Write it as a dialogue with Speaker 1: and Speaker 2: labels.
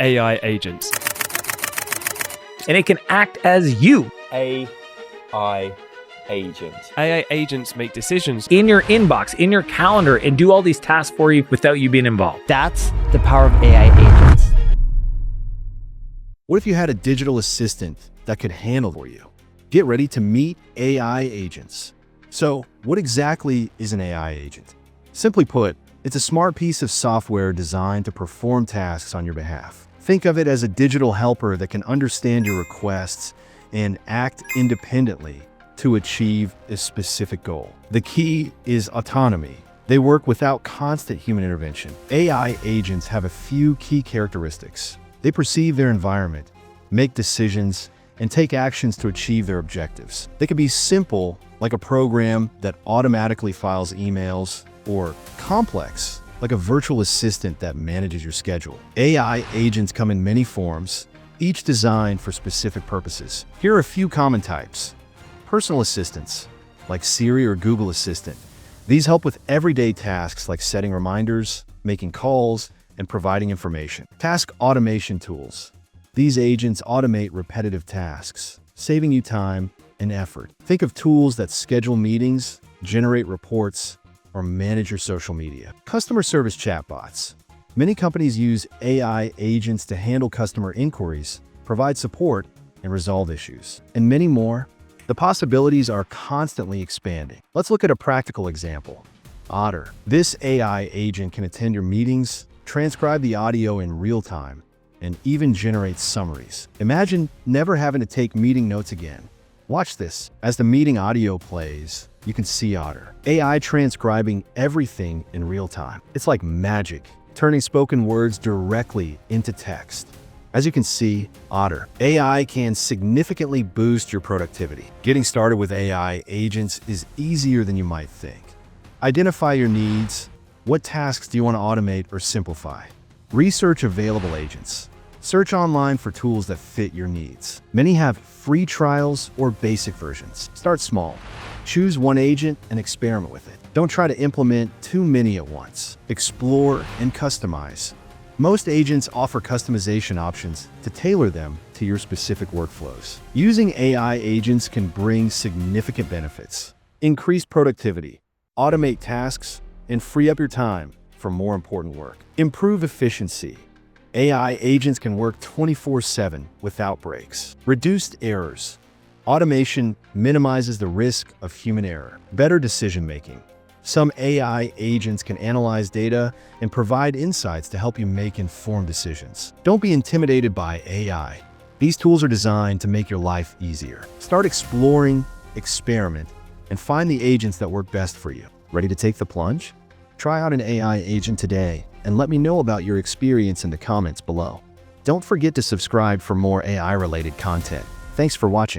Speaker 1: AI agents.
Speaker 2: And it can act as you.
Speaker 3: AI agent.
Speaker 1: AI agents make decisions
Speaker 2: In your inbox, in your calendar, and do all these tasks for you without you being involved.
Speaker 4: That's the power of AI agents.
Speaker 5: What if you had a digital assistant that could handle for you? Get ready to meet AI agents. So, what exactly is an AI agent? Simply put, it's a smart piece of software designed to perform tasks on your behalf. Think of it as a digital helper that can understand your requests and act independently to achieve a specific goal. The key is autonomy. They work without constant human intervention. AI agents have a few key characteristics. They perceive their environment, make decisions, and take actions to achieve their objectives. They can be simple, like a program that automatically files emails, or complex, like a virtual assistant that manages your schedule. AI agents come in many forms, each designed for specific purposes. Here are a few common types. Personal assistants, like Siri or Google Assistant. These help with everyday tasks like setting reminders, making calls, and providing information. Task automation tools. These agents automate repetitive tasks, saving you time and effort. Think of tools that schedule meetings, generate reports, or manage your social media. Customer service chatbots. Many companies use AI agents to handle customer inquiries, provide support, and resolve issues. And many more. The possibilities are constantly expanding. Let's look at a practical example. Otter. This AI agent can attend your meetings, transcribe the audio in real time, and even generate summaries. Imagine never having to take meeting notes again. Watch this. As the meeting audio plays, you can see Otter. AI transcribing everything in real time. It's like magic, turning spoken words directly into text. As you can see, Otter. AI can significantly boost your productivity. Getting started with AI agents is easier than you might think. Identify your needs. What tasks do you want to automate or simplify? Research available agents. Search online for tools that fit your needs. Many have free trials or basic versions. Start small. Choose one agent and experiment with it. Don't try to implement too many at once. Explore and customize. Most agents offer customization options to tailor them to your specific workflows. Using AI agents can bring significant benefits. Increase productivity, automate tasks, and free up your time for more important work. Improve efficiency. AI agents can work 24/7 without breaks. Reduced errors. Automation minimizes the risk of human error. Better decision-making. Some AI agents can analyze data and provide insights to help you make informed decisions. Don't be intimidated by AI. These tools are designed to make your life easier. Start exploring, experiment, and find the agents that work best for you. Ready to take the plunge? Try out an AI agent today and let me know about your experience in the comments below. Don't forget to subscribe for more AI-related content. Thanks for watching.